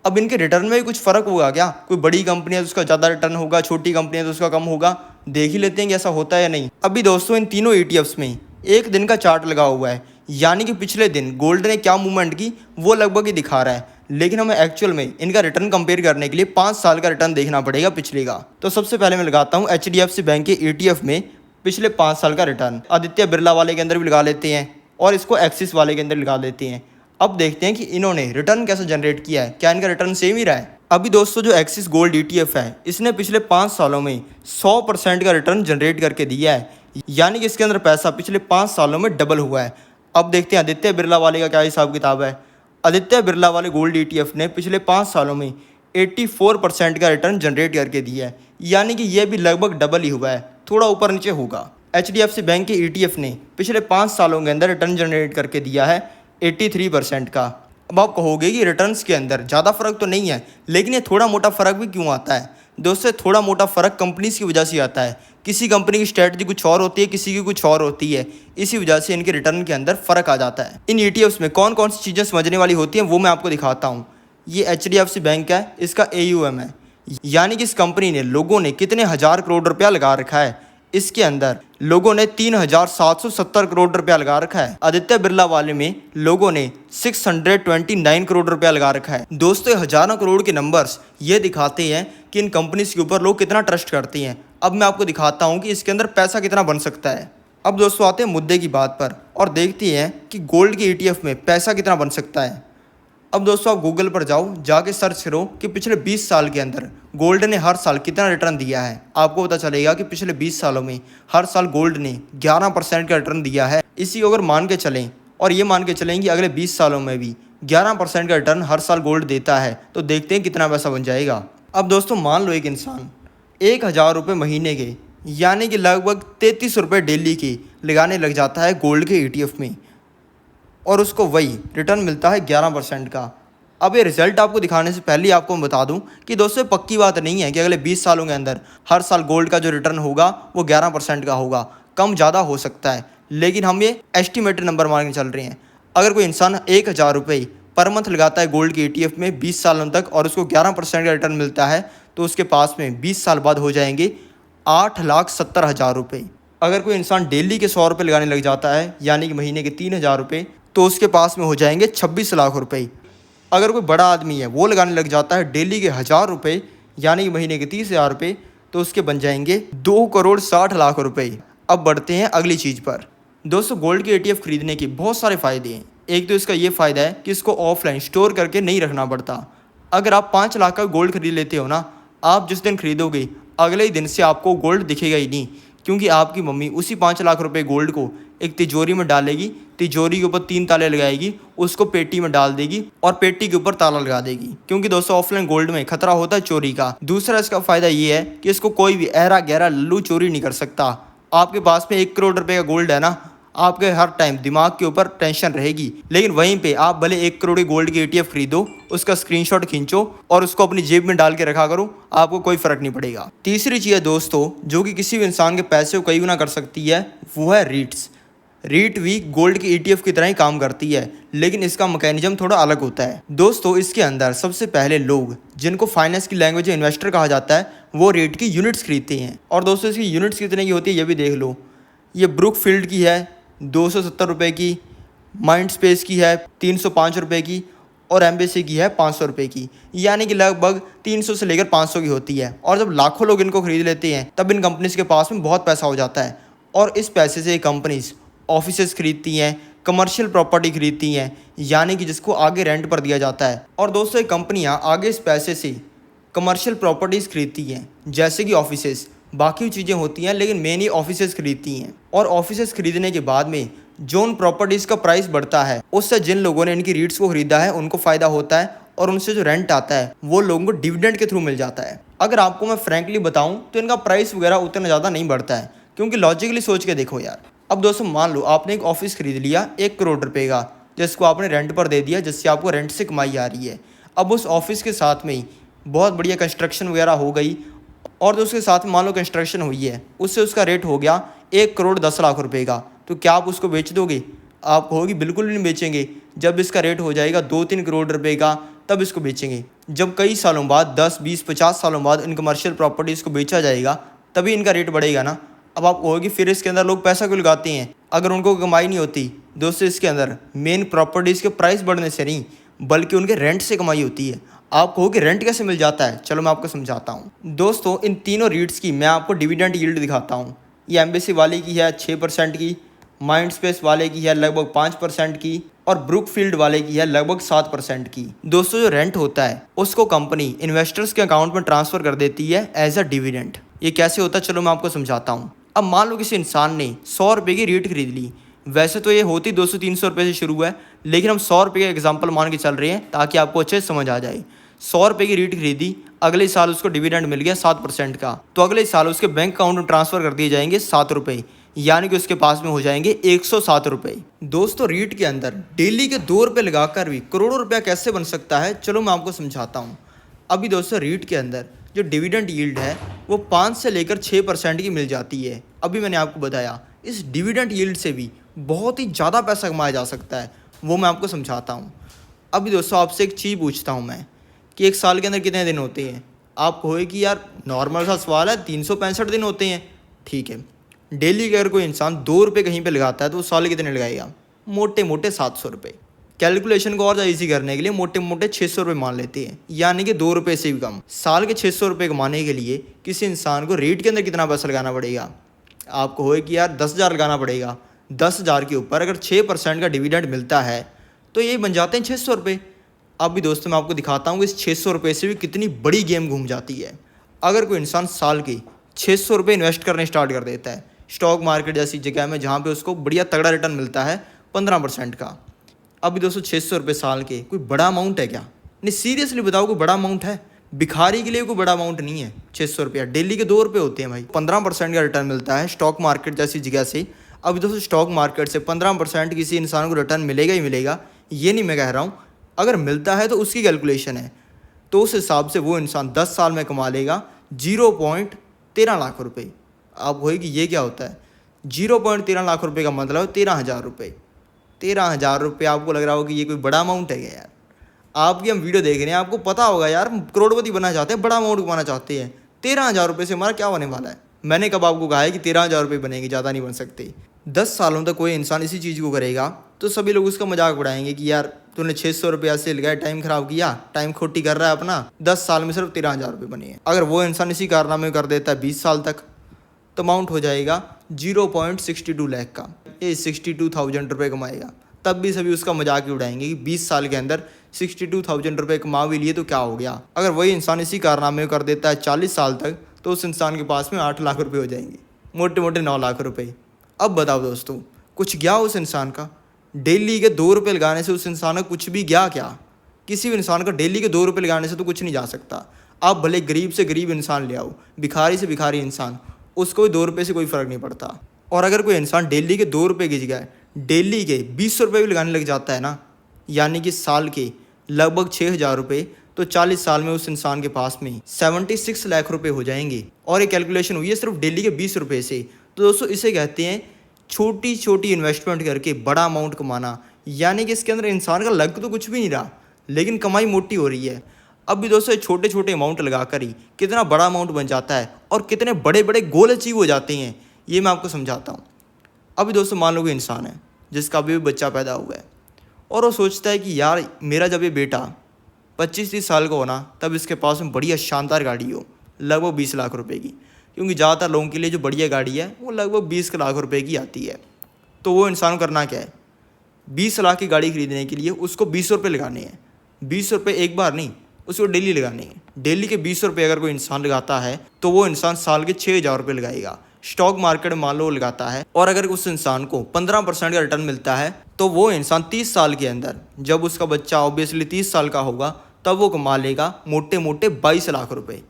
अब इनके रिटर्न में भी कुछ फ़र्क होगा क्या। कोई बड़ी कंपनी है तो उसका ज़्यादा रिटर्न होगा, छोटी कंपनी है तो उसका कम होगा। देख ही लेते हैं कि ऐसा होता है या नहीं। अभी दोस्तों इन तीनों ETFs में एक दिन का चार्ट लगा हुआ है, यानी कि पिछले दिन गोल्ड ने क्या मूवमेंट की वो लगभग ही दिखा रहा है। लेकिन हमें एक्चुअल में इनका रिटर्न कंपेयर करने के लिए 5 साल का रिटर्न देखना पड़ेगा पिछले का। तो सबसे पहले मैं लगाता हूँ HDFC बैंक के ETF में पिछले 5 साल का रिटर्न। आदित्य बिरला वाले के अंदर भी लगा लेते हैं, और इसको एक्सिस वाले के अंदर लगा लेते हैं। अब देखते हैं कि इन्होंने रिटर्न कैसे जनरेट किया है, क्या इनका रिटर्न सेम ही रहा है। अभी दोस्तों जो एक्सिस गोल्ड ETF है, इसने पिछले 5 सालों में 100% का रिटर्न जनरेट करके दिया है, यानी कि इसके अंदर पैसा पिछले 5 सालों में डबल हुआ है। अब देखते हैं आदित्य बिरला वाले का क्या हिसाब किताब है। आदित्य बिरला वाले गोल्ड ETF ने पिछले 5 सालों में 84% का रिटर्न जनरेट करके दिया है, यानी कि यह भी लगभग डबल ही हुआ है, थोड़ा ऊपर नीचे होगा। HDFC बैंक के ETF ने पिछले 5 सालों के अंदर रिटर्न जनरेट करके दिया है 83% का। अब आप कहोगे कि रिटर्न्स के अंदर ज़्यादा फ़र्क तो नहीं है, लेकिन ये थोड़ा मोटा फ़र्क भी क्यों आता है। दोस्तों थोड़ा मोटा फ़र्क कंपनीज़ की वजह से आता है। किसी कंपनी की स्ट्रेटजी कुछ और होती है, किसी की कुछ और होती है, इसी वजह से इनके रिटर्न के अंदर फ़र्क आ जाता है। इन ETFs में कौन कौन सी चीज़ें समझने वाली होती हैं वो मैं आपको दिखाता हूँ। ये HDFC बैंक है, इसका AUM है, यानी कि इस कंपनी ने लोगों ने कितने हज़ार करोड़ रुपया लगा रखा है। इसके अंदर लोगों ने 3,770 करोड़ रुपया लगा रखा है। आदित्य बिरला वाले में लोगों ने 629 करोड़ रुपया लगा रखा है। दोस्तों हजारों करोड़ के नंबर्स ये दिखाते हैं कि इन कंपनीज के ऊपर लोग कितना ट्रस्ट करते हैं। अब मैं आपको दिखाता हूँ कि इसके अंदर पैसा कितना बन सकता है। अब दोस्तों आते हैं मुद्दे की बात पर और देखते हैं कि गोल्ड के ETF में पैसा कितना बन सकता है। अब दोस्तों आप गूगल पर जाओ, जाके सर्च करो कि पिछले 20 साल के अंदर गोल्ड ने हर साल कितना रिटर्न दिया है। आपको पता चलेगा कि पिछले 20 सालों में हर साल गोल्ड ने 11% का रिटर्न दिया है। इसी अगर मान के चलें और ये मान के चलें कि अगले 20 सालों में भी 11% का रिटर्न हर साल गोल्ड देता है, तो देखते हैं कितना पैसा बन जाएगा। अब दोस्तों मान लो एक इंसान 1,000 रुपये महीने के यानी कि लगभग 33 रुपये डेली के लगाने लग जाता है गोल्ड के ETF में, और उसको वही रिटर्न मिलता है 11% का। अब ये रिजल्ट आपको दिखाने से पहले आपको मैं बता दूं कि दोस्तों पक्की बात नहीं है कि अगले 20 सालों के अंदर हर साल गोल्ड का जो रिटर्न होगा वो 11% का होगा। कम ज़्यादा हो सकता है, लेकिन हम ये एस्टिमेटेड नंबर मान के चल रहे हैं। अगर कोई इंसान 1,000 रुपये पर मंथ लगाता है गोल्ड के ETF में 20 सालों तक और उसको 11% का रिटर्न मिलता है, तो उसके पास में 20 साल बाद हो जाएंगे 8,70,000 रुपये। अगर कोई इंसान डेली के 100 रुपये लगाने लग जाता है, यानी कि महीने के 3,000 रुपये, तो उसके पास में हो जाएंगे 26 लाख रुपये। अगर कोई बड़ा आदमी है वो लगाने लग जाता है डेली के 1,000 रुपये, यानी कि महीने के 30,000 रुपये, तो उसके बन जाएंगे 2,60,00,000 रुपये। अब बढ़ते हैं अगली चीज़ पर। दोस्तों गोल्ड के ETF खरीदने के बहुत सारे फ़ायदे हैं। एक तो इसका ये फ़ायदा है कि इसको ऑफलाइन स्टोर करके नहीं रखना पड़ता। अगर आप 5 लाख का गोल्ड खरीद लेते हो ना, आप जिस दिन खरीदोगे अगले ही दिन से आपको गोल्ड दिखेगा ही नहीं, क्योंकि आपकी मम्मी उसी 5 लाख रुपए गोल्ड को एक तिजोरी में डालेगी, तिजोरी के ऊपर 3 ताले लगाएगी, उसको पेटी में डाल देगी और पेटी के ऊपर ताला लगा देगी। क्योंकि दोस्तों ऑफलाइन गोल्ड में खतरा होता है चोरी का। दूसरा इसका फ़ायदा ये है कि इसको कोई भी ऐरा गहरा लल्लू चोरी नहीं कर सकता। आपके पास में 1 करोड़ रुपए का गोल्ड है ना, आपके हर टाइम दिमाग के ऊपर टेंशन रहेगी, लेकिन वहीं पे आप भले 1 करोड़ के गोल्ड के ETF खरीदो, उसका स्क्रीनशॉट खींचो और उसको अपनी जेब में डाल के रखा करो, आपको कोई फर्क नहीं पड़ेगा। तीसरी चीज़ है दोस्तों जो कि किसी भी इंसान के पैसे को कई गुना कर सकती है, वो है रीट्स। रीट भी गोल्ड की ETF की तरह ही काम करती है, लेकिन इसका मैकेनिज्म थोड़ा अलग होता है। दोस्तों इसके अंदर सबसे पहले लोग, जिनको फाइनेंस की लैंग्वेज में इन्वेस्टर कहा जाता है, वो रीट की यूनिट्स खरीदते हैं। और दोस्तों इसकी यूनिट्स कितने की होती है ये भी देख लो। ये ब्रुकफील्ड की है 270 रुपये की, माइंड स्पेस की है 305 रुपये की और एम्बेसी की है 500 रुपये की, यानी कि लगभग 300 से लेकर 500 की होती है। और जब लाखों लोग इनको खरीद लेते हैं तब इन कंपनीज़ के पास में बहुत पैसा हो जाता है और इस पैसे से ये कंपनीज़ ऑफिसेज खरीदती हैं, कमर्शियल प्रॉपर्टी खरीदती हैं, यानी कि जिसको आगे रेंट पर दिया जाता है। और दोस्तों ये कंपनियाँ आगे इस पैसे से कमर्शियल प्रॉपर्टीज़ खरीदती हैं, जैसे कि ऑफिसेज, बाकी चीज़ें होती हैं लेकिन मेन ही ऑफिसेज खरीदती हैं। और ऑफिसेज खरीदने के बाद में जो उन प्रॉपर्टीज़ का प्राइस बढ़ता है, उससे जिन लोगों ने इनकी रीट्स को खरीदा है उनको फ़ायदा होता है और उनसे जो रेंट आता है वो लोगों को डिविडेंड के थ्रू मिल जाता है। अगर आपको मैं फ्रैंकली बताऊं तो इनका प्राइस वगैरह उतना ज़्यादा नहीं बढ़ता है, क्योंकि लॉजिकली सोच के देखो यार। अब दोस्तों मान लो आपने एक ऑफिस खरीद लिया 1 करोड़ रुपये का, जिसको आपने रेंट पर दे दिया, जिससे आपको रेंट से कमाई आ रही है। अब उस ऑफिस के साथ में ही बहुत बढ़िया कंस्ट्रक्शन वगैरह हो गई और दोस्तों के साथ में मान लो कंस्ट्रक्शन हुई है, उससे उसका रेट हो गया 1,10,00,000 रुपये का, तो क्या आप उसको बेच दोगे? आप कहोगे बिल्कुल नहीं बेचेंगे। जब इसका रेट हो जाएगा 2-3 करोड़ रुपए का तब इसको बेचेंगे। जब कई सालों बाद 10, 20, 50 सालों बाद इन कमर्शियल प्रॉपर्टीज़ को बेचा जाएगा तभी इनका रेट बढ़ेगा ना। अब आप कहोगे फिर इसके अंदर लोग पैसा क्यों लगाते हैं अगर उनको कमाई नहीं होती? दोस्तों इसके अंदर मेन प्रॉपर्टीज़ के प्राइस बढ़ने से नहीं, बल्कि उनके रेंट से कमाई होती है। आप कहोगे रेंट कैसे मिल जाता है? चलो मैं आपको समझाता हूँ। दोस्तों इन तीनों रीट्स की मैं आपको डिविडेंड यील्ड दिखाता हूँ। ये एम्बेसी वाले की है 6% की, माइंड स्पेस वाले की है लगभग 5% की और ब्रुकफील्ड वाले की है लगभग 7% की। दोस्तों जो रेंट होता है उसको कंपनी इन्वेस्टर्स के अकाउंट में ट्रांसफ़र कर देती है एज अ डिविडेंड। ये कैसे होता है चलो मैं आपको समझाता हूँ। अब मान लो किसी इंसान ने 100 रुपये की रीट खरीद ली। वैसे तो ये होती 200-300 रुपये से शुरू है, लेकिन हम 100 रुपये का एग्जाम्पल मान के चल रहे हैं ताकि आपको अच्छे से समझ आ जाए। 100 रुपये की रीट खरीदी, अगले साल उसको डिविडेंड मिल गया 7% का, तो अगले साल उसके बैंक अकाउंट में ट्रांसफ़र कर दिए जाएंगे 7 रुपये, यानी कि उसके पास में हो जाएंगे 107 रुपये। दोस्तों रीट के अंदर डेली के 2 रुपये लगाकर भी करोड़ों रुपया कैसे बन सकता है, चलो मैं आपको समझाता हूँ। अभी दोस्तों रीट के अंदर जो डिविडेंड यील्ड है वो 5 से लेकर 6% की मिल जाती है। अभी मैंने आपको बताया इस डिविडेंड यील्ड से भी बहुत ही ज़्यादा पैसा कमाया जा सकता है, वो मैं आपको समझाता हूँ। अभी दोस्तों आपसे एक चीज़ पूछता हूँ मैं कि एक साल के अंदर कितने दिन होते हैं? आप कहोगे कि यार नॉर्मल सा सवाल है, 365 दिन होते हैं। ठीक है, डेली अगर कोई इंसान 2 रुपये कहीं पे लगाता है तो वो साल कितने लगाएगा? मोटे मोटे 700 रुपये। कैलकुलेशन को और ज़्यादा ईजी करने के लिए मोटे मोटे 600 रुपये मान लेते हैं, यानी कि 2 रुपये से भी कम। साल के 600 रुपये कमाने के लिए किसी इंसान को रेट के अंदर कितना पैसा लगाना पड़ेगा? आप कहोगे कि यार 10,000 लगाना पड़ेगा। 10,000 के ऊपर अगर 6% का डिविडेंड मिलता है तो ये बन जाते हैं 600 रुपये। अब भी दोस्तों मैं आपको दिखाता हूँ कि इस 600 रुपये से भी कितनी बड़ी गेम घूम जाती है। अगर कोई इंसान साल के 600 रुपये इन्वेस्ट करने स्टार्ट कर देता है स्टॉक मार्केट जैसी जगह में जहाँ पे उसको बढ़िया तगड़ा रिटर्न मिलता है 15% का। अभी दोस्तों 600 रुपये साल के कोई बड़ा अमाउंट है क्या? नहीं सीरियसली बताओ कोई बड़ा अमाउंट है? भिखारी के लिए कोई बड़ा अमाउंट नहीं है 600 रुपया। डेली के 2 रुपये होते हैं भाई। 15% का रिटर्न मिलता है स्टॉक मार्केट जैसी जगह से। अभी दोस्तों स्टॉक मार्केट से 15% किसी इंसान को रिटर्न मिलेगा ही मिलेगा, ये नहीं मैं कह रहा हूँ, अगर मिलता है तो उसकी कैलकुलेशन है, तो उस हिसाब से वो इंसान 10 साल में कमा लेगा 0.13 लाख रुपए। आप कहोगे ये क्या होता है? 0.13 लाख रुपए का मतलब 13,000 रुपये। 13,000 रुपये आपको लग रहा होगा कि ये कोई बड़ा अमाउंट है क्या यार? आपकी हम वीडियो देख रहे हैं, आपको पता होगा यार, करोड़पति बनना चाहते हैं, बड़ा अमाउंट कमाना चाहते हैं। 13,000 रुपये से हमारा क्या होने वाला है? मैंने कब आपको कहा है कि 13,000 रुपये बनेंगे, ज़्यादा नहीं बन सकते। 10 सालों तक कोई इंसान इसी चीज़ को करेगा तो सभी लोग उसका मजाक उड़ाएंगे कि यार तूने 600 रुपया से लगाया, टाइम खराब किया, टाइम खोटी कर रहा है अपना, 10 साल में सिर्फ 13,000 रुपये बने हैं। अगर वो इंसान इसी कारनामे कर देता है 20 साल तक, तो अमाउंट हो जाएगा 0.62 लाख का, ये 62,000 रुपये कमाएगा। तब भी सभी उसका मजाक ही उड़ाएंगे कि 20 साल के अंदर 62,000 रुपये कमा भी लिए तो क्या हो गया। अगर वही इंसान इसी कारनामे कर देता है 40 साल तक, तो उस इंसान के पास में 8 लाख रुपये हो जाएंगे, मोटे मोटे 9 लाख रुपये। अब बताओ दोस्तों, कुछ गया उस इंसान का? डेली के 2 रुपये लगाने से उस इंसान का कुछ भी गया क्या? किसी भी इंसान का डेली के 2 रुपये लगाने से तो कुछ नहीं जा सकता। आप भले गरीब से गरीब इंसान ले आओ, भिखारी से भिखारी इंसान, उसको भी 2 रुपये से कोई फ़र्क नहीं पड़ता। और अगर कोई इंसान डेली के 2 रुपये की जगह डेली के 20 रुपये भी लगाने लग जाता है ना, यानी कि साल के लगभग 6,000 रुपये, तो 40 साल में उस इंसान के पास में 76 लाख रुपये हो जाएंगे। और ये कैलकुलेशन हुई है सिर्फ डेली के 20 रुपये से। तो दोस्तों इसे कहते हैं छोटी छोटी इन्वेस्टमेंट करके बड़ा अमाउंट कमाना। यानी कि इसके अंदर इंसान का लग तो कुछ भी नहीं रहा, लेकिन कमाई मोटी हो रही है। अब भी दोस्तों छोटे छोटे अमाउंट लगाकर ही कितना बड़ा अमाउंट बन जाता है और कितने बड़े बड़े गोल अचीव हो जाते हैं, ये मैं आपको समझाता हूँ। अभी दोस्तों मान लो कोई इंसान है जिसका अभी भी बच्चा पैदा हुआ है और वो सोचता है कि यार मेरा जब ये बेटा 25-30 साल का होना, तब इसके पास में बढ़िया शानदार गाड़ी हो, लगभग 20 लाख रुपए की, क्योंकि ज़्यादातर लोगों के लिए जो बढ़िया गाड़ी है वो लगभग 20 लाख रुपए की आती है। तो वो इंसान करना क्या है? 20 लाख की गाड़ी खरीदने के लिए उसको 20 रुपये लगाने हैं। 20 रुपये एक बार नहीं, उसको डेली लगाने हैं। डेली के 20 रुपये अगर कोई इंसान लगाता है तो वो इंसान साल के 6,000 रुपये लगाएगा। स्टॉक मार्केट में मान लो लगाता है, और अगर उस इंसान को 15% का रिटर्न मिलता है, तो वो इंसान 30 साल के अंदर, जब उसका बच्चा ऑब्वियसली 30 साल का होगा, तब वो कमा लेगा मोटे मोटे 22 लाख रुपए।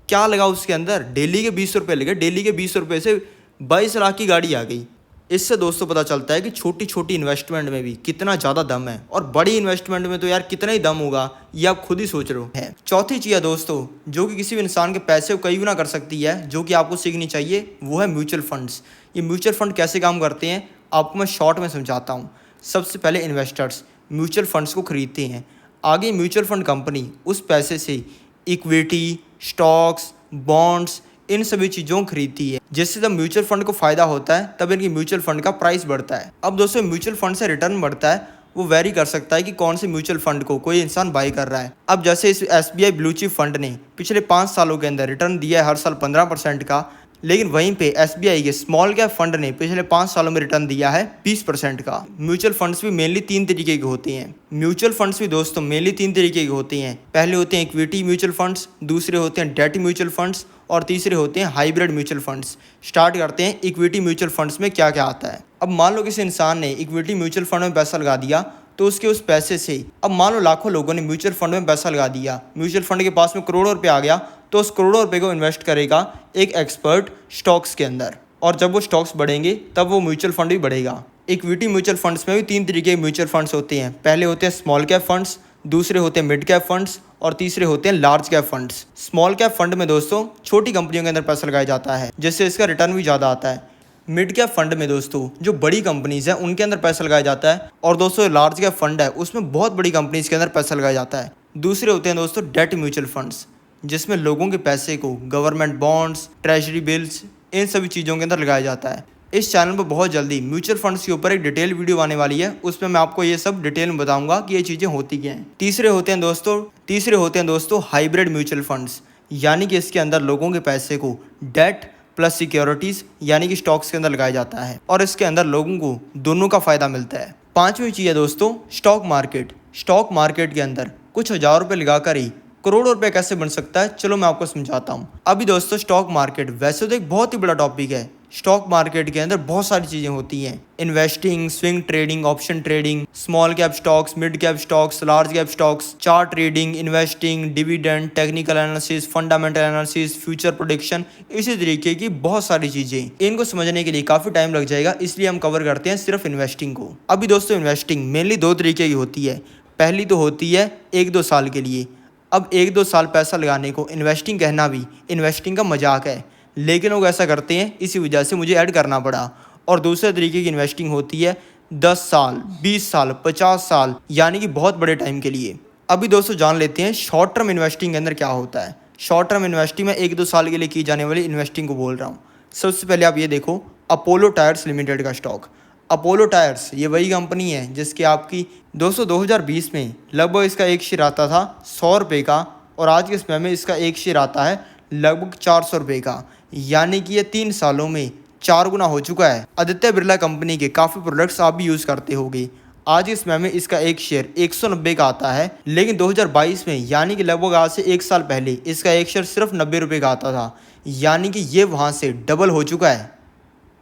क्या लगा उसके अंदर? डेली के 20 रुपये लगे, डेली के 20 रुपये से 22 लाख की गाड़ी आ गई। इससे दोस्तों पता चलता है कि छोटी छोटी इन्वेस्टमेंट में भी कितना ज़्यादा दम है, और बड़ी इन्वेस्टमेंट में तो यार कितना ही दम होगा, ये आप खुद ही सोच रहे हो। है चौथी चीज़ है दोस्तों जो कि किसी भी इंसान के पैसे को कई गुना कर सकती है, जो कि आपको सीखनी चाहिए, वो है म्यूचुअल फंड्स। ये म्यूचुअल फंड कैसे काम करते हैं आपको मैं शॉर्ट में समझाता हूँ। सबसे पहले इन्वेस्टर्स म्यूचुअल फंड्स को खरीदते हैं। आगे म्यूचुअल फंड कंपनी उस पैसे से इक्विटी, स्टॉक्स, बॉन्ड्स, इन सभी चीज़ों को खरीदती है, जिससे जब म्यूचुअल फंड को फायदा होता है तब इनकी म्यूचुअल फंड का प्राइस बढ़ता है। अब दोस्तों म्यूचुअल फंड से रिटर्न बढ़ता है, वो वेरी कर सकता है कि कौन से म्यूचुअल फंड को कोई इंसान बाई कर रहा है। अब जैसे इस SBI ब्लू चिप फंड ने पिछले 5 सालों के अंदर रिटर्न दिया है हर साल 15% का, लेकिन वहीं पे SBI के स्मॉल कैप फंड ने पिछले 5 सालों में रिटर्न दिया है 20% का। म्यूचुअल फंड्स भी मेनली 3 तरीके के होते हैं। म्यूचुअल फंड्स भी दोस्तों मेनली 3 तरीके के होते हैं। पहले होते हैं इक्विटी म्यूचुअल फंड्स, दूसरे होते हैं डेट म्यूचुअल फंड्स, और तीसरे होते हैं हाइब्रिड म्यूचुअल फंड्स। स्टार्ट करते हैं इक्विटी म्यूचुअल फंड्स में क्या क्या आता है। अब मान लो किसी इंसान ने इक्विटी म्यूचुअल फंड में पैसा लगा दिया, तो उसके उस पैसे से, अब मान लो लाखों लोगों ने म्यूचुअल फंड में पैसा लगा दिया, म्यूचुअल फंड के पास में करोड़ों रुपये आ गया, तो उस करोड़ों रुपये को इन्वेस्ट करेगा एक एक्सपर्ट स्टॉक्स के अंदर, और जब वो स्टॉक्स बढ़ेंगे तब वो म्यूचुअल फंड भी बढ़ेगा। इक्विटी म्यूचुअल फंड्स में भी 3 तरीके के म्यूचुअल फंड्स होते हैं। पहले होते हैं स्मॉल कैप फंड्स, दूसरे होते हैं मिड कैप फंड्स, और तीसरे होते हैं large cap funds. Small cap fund में दोस्तों छोटी कंपनियों के अंदर पैसा लगाया जाता है, जिससे इसका रिटर्न भी ज़्यादा आता है। मिड कैप फंड में दोस्तों जो बड़ी कंपनीज हैं उनके अंदर पैसा लगाया जाता है, और दोस्तों लार्ज कैप फंड है उसमें बहुत बड़ी कंपनीज के अंदर पैसा लगाया जाता है। दूसरे होते हैं दोस्तों डेट म्यूचुअल फंड्स, जिसमें लोगों के पैसे को गवर्नमेंट बॉन्ड्स, ट्रेजरी बिल्स, इन सभी चीज़ों के अंदर लगाया जाता है। इस चैनल पर बहुत जल्दी म्यूचुअल फंड्स के ऊपर एक डिटेल वीडियो आने वाली है, उसमें मैं आपको ये सब डिटेल में बताऊंगा कि ये चीज़ें होती क्या हैं। तीसरे होते हैं दोस्तों हाइब्रिड म्यूचुअल फंड्स, यानी कि इसके अंदर लोगों के पैसे को डेट प्लस सिक्योरिटीज़ यानी कि स्टॉक्स के अंदर लगाया जाता है, और इसके अंदर लोगों को दोनों का फ़ायदा मिलता है। पांचवी चीज़ है दोस्तों स्टॉक मार्केट। स्टॉक मार्केट के अंदर कुछ हज़ार रुपये लगाकर ही करोड़ों रुपए कैसे बन सकता है, चलो मैं आपको समझाता हूँ। अभी दोस्तों स्टॉक मार्केट वैसे तो एक बहुत ही बड़ा टॉपिक है। स्टॉक मार्केट के अंदर बहुत सारी चीज़ें होती हैं, investing, swing trading, option trading, small cap stocks, mid cap stocks, large cap stocks, chart trading, investing, dividend, technical analysis, fundamental analysis, future prediction, इसी तरीके की बहुत सारी चीज़ें। इनको समझने के लिए काफ़ी टाइम लग जाएगा, इसलिए हम कवर करते हैं सिर्फ इन्वेस्टिंग को। अभी दोस्तों इन्वेस्टिंग मेनली 2 तरीके की होती है। पहली तो होती है 1-2 साल के लिए। अब 1-2 साल पैसा लगाने को इन्वेस्टिंग कहना भी इन्वेस्टिंग का मजाक है, लेकिन लोग ऐसा करते हैं, इसी वजह से मुझे ऐड करना पड़ा। और दूसरे तरीके की इन्वेस्टिंग होती है 10 साल, 20 साल, 50 साल, यानी कि बहुत बड़े टाइम के लिए। अभी दोस्तों जान लेते हैं शॉर्ट टर्म इन्वेस्टिंग के अंदर क्या होता है। शॉर्ट टर्म इन्वेस्टिंग में 1-2 साल के लिए की जाने वाली इन्वेस्टिंग को बोल रहा हूँ। सबसे पहले आप ये देखो, अपोलो टायर्स लिमिटेड का स्टॉक। अपोलो टायर्स ये वही कंपनी है जिसकी आपकी दोस्तों 2020 में लगभग इसका एक शेयर आता था 100 रुपये का, और आज के समय में इसका एक शेयर आता है लगभग 400 रुपये का, यानी कि ये 3 सालों में 4 गुना हो चुका है। आदित्य बिरला कंपनी के काफ़ी प्रोडक्ट्स आप भी यूज़ करते होंगे। आज के समय में इसका एक शेयर 190 का आता है, लेकिन 2022 में यानी कि लगभग आज से 1 साल पहले इसका एक शेयर सिर्फ 90 रुपये का आता था, यानी कि ये वहाँ से डबल हो चुका है,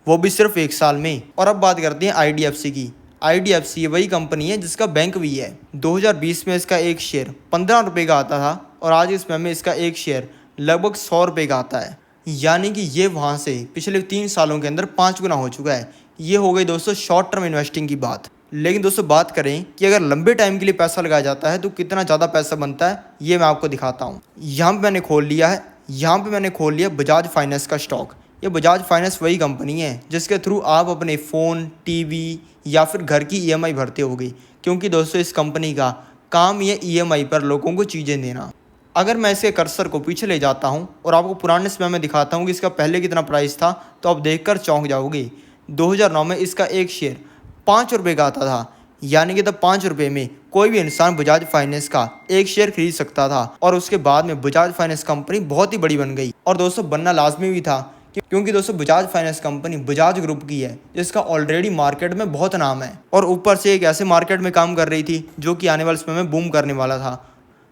वो भी सिर्फ 1 साल में। और अब बात करते हैं IDFC की। IDFC वही कंपनी है जिसका बैंक भी है। 2020 में इसका एक शेयर 15 रुपये का आता था, और आज इस समय में इसका एक शेयर लगभग 100 रुपये का आता है, यानी कि ये वहाँ से पिछले 3 सालों के अंदर 5 गुना हो चुका है। ये हो गई दोस्तों शॉर्ट टर्म इन्वेस्टिंग की बात। लेकिन दोस्तों बात करें कि अगर लंबे टाइम के लिए पैसा लगाया जाता है तो कितना ज़्यादा पैसा बनता है, ये मैं आपको दिखाता हूँ। यहाँ पे मैंने खोल लिया बजाज फाइनेंस का स्टॉक। ये बजाज फाइनेंस वही कंपनी है जिसके थ्रू आप अपने फ़ोन, टीवी या फिर घर की EMI भरते होगे, क्योंकि दोस्तों इस कंपनी का काम ये EMI पर लोगों को चीज़ें देना। अगर मैं इसके कर्सर को पीछे ले जाता हूँ और आपको पुराने समय में दिखाता हूँ कि इसका पहले कितना प्राइस था, तो आप देखकर चौंक जाओगे। 2009 में इसका एक शेयर 5 रुपये का आता था, यानी कि तब 5 रुपये में कोई भी इंसान बजाज फाइनेंस का एक शेयर खरीद सकता था। और उसके बाद में बजाज फाइनेंस कंपनी बहुत ही बड़ी बन गई, और दोस्तों बनना लाजमी भी था, क्योंकि दोस्तों Bajaj finance company Bajaj group की है जिसका ऑलरेडी मार्केट में बहुत नाम है, और ऊपर से एक ऐसे मार्केट में काम कर रही थी जो कि आने वाले समय में बूम करने वाला था।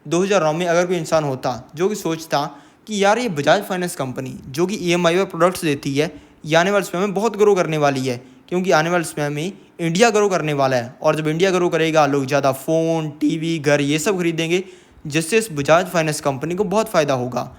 2009 में अगर कोई इंसान होता जो कि सोचता कि यार ये बजाज फाइनेंस कंपनी जो कि EMI पर प्रोडक्ट्स देती है, ये आने वाले समय में बहुत ग्रो करने वाली है, क्योंकि आने वाले समय में इंडिया ग्रो करने वाला है, और जब इंडिया ग्रो करेगा लोग ज़्यादा फ़ोन, टीवी, घर ये सब खरीदेंगे, जिससे इस बजाज फाइनेंस कंपनी को बहुत फ़ायदा होगा।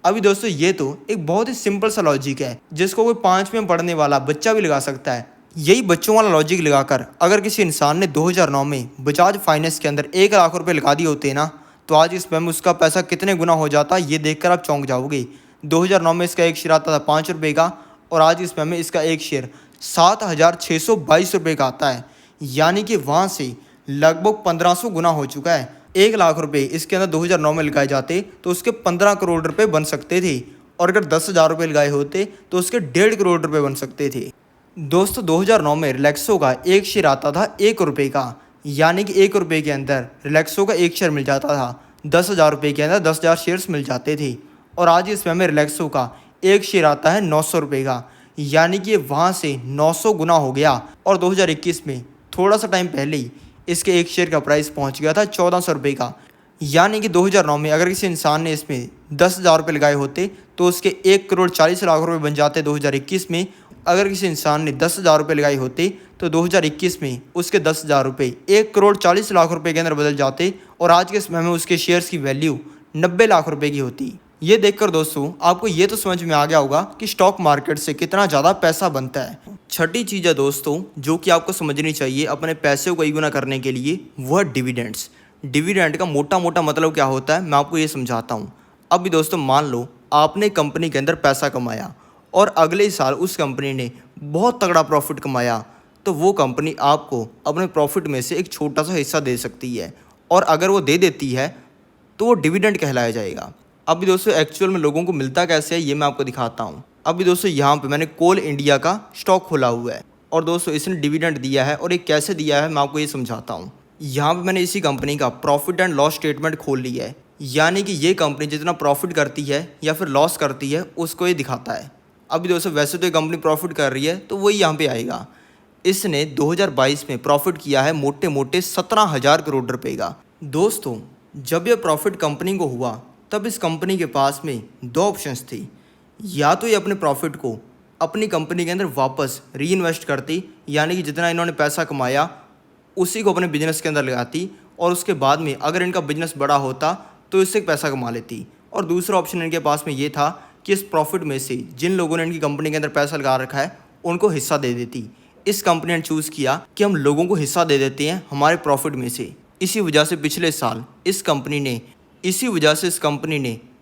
अभी दोस्तों ये तो एक बहुत ही सिंपल सा लॉजिक है जिसको कोई 5वीं में पढ़ने वाला बच्चा भी लगा सकता है। यही बच्चों वाला लॉजिक लगाकर अगर किसी इंसान ने 2009 में बजाज फाइनेंस के अंदर 1 लाख रुपए लगा दिए होते ना, तो आज इस समय में उसका पैसा कितने गुना हो जाता, ये देखकर आप चौंक जाओगे। 2009 में इसका एक शेयर आता था 5 रुपये का, और आज इस समय में इसका एक शेयर 7,622 रुपये का आता है, यानी कि वहाँ से लगभग 1500 गुना हो चुका है। 1 लाख रुपए इसके अंदर 2009 में लगाए जाते तो उसके 15 करोड़ रुपए बन सकते थे, और अगर 10,000 रुपये लगाए होते तो उसके 1.5 करोड़ रुपए बन सकते थे। दोस्तों 2009 में रिलैक्सो का एक शेयर आता था 1 रुपये का, यानी कि 1 रुपये के अंदर रिलैक्सो का एक शेयर मिल जाता था। 10,000 रुपये के अंदर 10,000 शेयर्स मिल जाते थे, और आज इस समय में रिलैक्सो का एक शेयर आता है 900 रुपये का, यानी कि वहाँ से 900 गुना हो गया। और 2021 में थोड़ा सा टाइम पहले ही इसके एक शेयर का प्राइस पहुंच गया था 1400 रुपये का, यानी कि 2009 में अगर किसी इंसान ने इसमें 10,000 रुपये लगाए होते तो उसके 1 करोड़ 40 लाख रुपए बन जाते। 2021 में अगर किसी इंसान ने 10,000 रुपये लगाए होते तो 2021 में उसके 10,000 रुपये 1 करोड़ 40 लाख रुपए के अंदर बदल जाते, और आज के समय में उसके शेयर्स की वैल्यू 90 लाख रुपए की होती। ये देखकर दोस्तों आपको ये तो समझ में आ गया होगा कि स्टॉक मार्केट से कितना ज़्यादा पैसा बनता है। छठी चीज़ है दोस्तों जो कि आपको समझनी चाहिए अपने पैसे को कई गुना करने के लिए, वो है डिविडेंड्स। डिविडेंड का मोटा मोटा मतलब क्या होता है मैं आपको ये समझाता हूँ। अभी दोस्तों मान लो आपने कंपनी के अंदर पैसा कमाया और अगले साल उस कंपनी ने बहुत तगड़ा प्रॉफिट कमाया, तो वो कंपनी आपको अपने प्रॉफिट में से एक छोटा सा हिस्सा दे सकती है, और अगर वो दे देती है तो वो डिविडेंड कहलाया जाएगा। अभी दोस्तों एक्चुअल में लोगों को मिलता कैसे है ये मैं आपको दिखाता हूँ। अभी दोस्तों यहाँ पे मैंने कोल इंडिया का स्टॉक खोला हुआ है, और दोस्तों इसने डिविडेंड दिया है, और ये कैसे दिया है मैं आपको ये समझाता हूँ। यहाँ पे मैंने इसी कंपनी का प्रॉफिट एंड लॉस स्टेटमेंट खोल लिया है, यानी कि ये कंपनी जितना प्रॉफिट करती है या फिर लॉस करती है उसको ये दिखाता है। अभी दोस्तों वैसे तो ये कंपनी प्रॉफिट कर रही है तो वही यहाँ पे आएगा। इसने 2022 में प्रॉफिट किया है मोटे मोटे 17,000 करोड़ रुपए का। दोस्तों जब यह प्रॉफिट कंपनी को हुआ तब इस कंपनी के पास में 2 ऑप्शंस थी, या तो ये अपने प्रॉफिट को अपनी कंपनी के अंदर वापस री इन्वेस्ट करती, यानी कि जितना इन्होंने पैसा कमाया उसी को अपने बिजनेस के अंदर लगाती, और उसके बाद में अगर इनका बिजनेस बड़ा होता तो इससे पैसा कमा लेती। और दूसरा ऑप्शन इनके पास में ये था कि इस प्रॉफिट में से जिन लोगों ने इनकी कंपनी के अंदर पैसा लगा रखा है उनको हिस्सा दे देती। इस कंपनी ने चूज़ किया कि हम लोगों को हिस्सा दे देते हैं हमारे प्रॉफिट में से, इसी वजह से इस कंपनी ने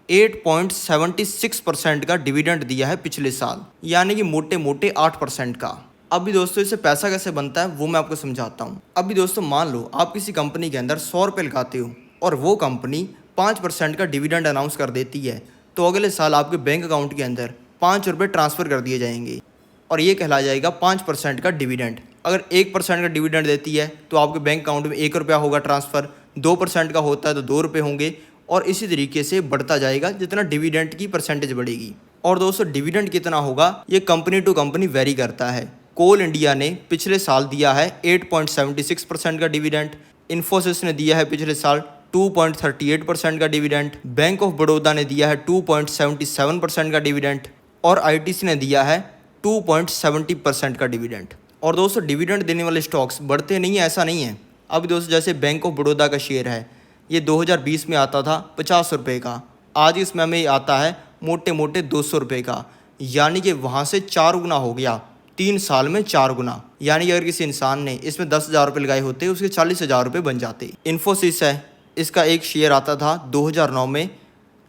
8.76% का डिविडेंड दिया है पिछले साल, यानी कि मोटे मोटे 8% का। अभी दोस्तों इससे पैसा कैसे बनता है वो मैं आपको समझाता हूँ। अभी दोस्तों मान लो आप किसी कंपनी के अंदर 100 रुपये लगाते हो और वो कंपनी 5% का डिविडेंड अनाउंस कर देती है, तो अगले साल आपके बैंक अकाउंट के अंदर 5 रुपये ट्रांसफ़र कर दिए जाएंगे और ये कहला जाएगा 5% का डिविडेंड। अगर 1% का डिविडेंड देती है तो आपके बैंक अकाउंट में 1 रुपया होगा ट्रांसफ़र, 2% का होता है तो 2 रुपये होंगे और इसी तरीके से बढ़ता जाएगा जितना डिविडेंड की परसेंटेज बढ़ेगी। और दोस्तों डिविडेंड कितना होगा ये कंपनी टू कंपनी वेरी करता है। कोल इंडिया ने पिछले साल दिया है 8.76% का डिविडेंड, इन्फोसिस ने दिया है पिछले साल 2.38% का डिविडेंड, बैंक ऑफ बड़ौदा ने दिया है 2.77% का डिविडेंड और ITC ने दिया है 2.70% का डिविडेंड। और दोस्तों डिविडेंड देने वाले स्टॉक्स बढ़ते नहीं है, ऐसा नहीं है। अभी दोस्तों जैसे बैंक ऑफ बड़ौदा का शेयर है, ये 2020 में आता था 50 रुपये का, आज इस समय में आता है मोटे मोटे 200 रुपये का, यानी कि वहाँ से 4 गुना हो गया, 3 साल में 4 गुना। यानी कि अगर किसी इंसान ने इसमें 10,000 रुपये लगाए होते उसके 40,000 रुपये बन जाते। इन्फोसिस है, इसका एक शेयर आता था 2009 में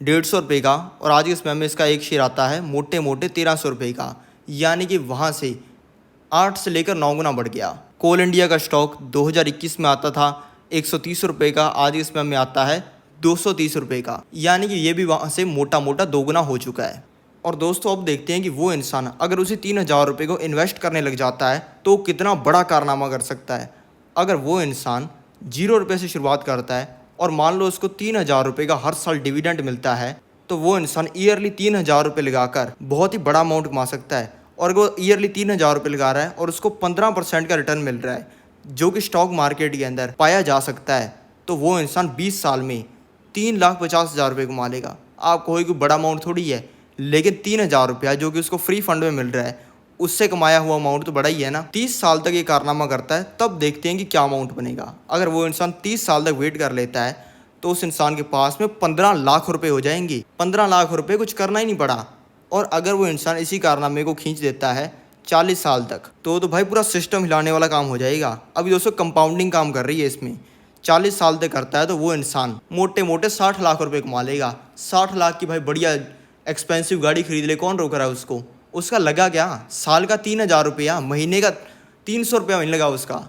150 रुपये का और आज के समय में इसका एक शेयर आता है मोटे मोटे 1300 रुपये का, यानी कि वहाँ से 8 से लेकर 9 गुना बढ़ गया। कोल इंडिया का स्टॉक 2021 में आता था 130 रुपये का, आज इस समय में आता है 230 रुपये का, यानी कि ये भी वहाँ से मोटा मोटा 2 गुना हो चुका है। और दोस्तों अब देखते हैं कि वो इंसान अगर उसे 3,000 रुपये को इन्वेस्ट करने लग जाता है तो कितना बड़ा कारनामा कर सकता है। अगर वो इंसान 0 रुपये से शुरुआत करता है और मान लो उसको 3,000 रुपये का हर साल डिविडेंड मिलता है, तो वो इंसान ईयरली 3,000 रुपये लगाकर बहुत ही बड़ा अमाउंट कमा सकता है। और वो ईयरली 3,000 रुपये लगा रहा है और उसको 15% का रिटर्न मिल रहा है, जो कि स्टॉक मार्केट के अंदर पाया जा सकता है, तो वो इंसान 20 साल में 3,50,000 रुपये कमा लेगा। आप कोई बड़ा अमाउंट थोड़ी है, लेकिन 3,000 रुपया जो कि उसको फ्री फंड में मिल रहा है, उससे कमाया हुआ अमाउंट तो बड़ा ही है ना। 30 साल तक ये कारनामा करता है, तब देखते हैं कि क्या अमाउंट बनेगा। अगर वो इंसान 30 साल तक वेट कर लेता है तो उस इंसान के पास में 15 लाख रुपये हो जाएंगे। 15 लाख रुपये कुछ करना ही नहीं पड़ा। और अगर वो इंसान इसी कारनामे को खींच देता है 40 साल तक, तो भाई पूरा सिस्टम हिलाने वाला काम हो जाएगा। अभी दोस्तों कंपाउंडिंग काम कर रही है इसमें। 40 साल तक करता है तो वो इंसान मोटे मोटे 60 लाख रुपये कमा लेगा। 60 लाख की भाई बढ़िया एक्सपेंसिव गाड़ी खरीद ले, कौन रोक रहा है उसको। उसका लगा क्या, साल का 3,000 रुपया, महीने का 300 रुपया महीने लगा उसका।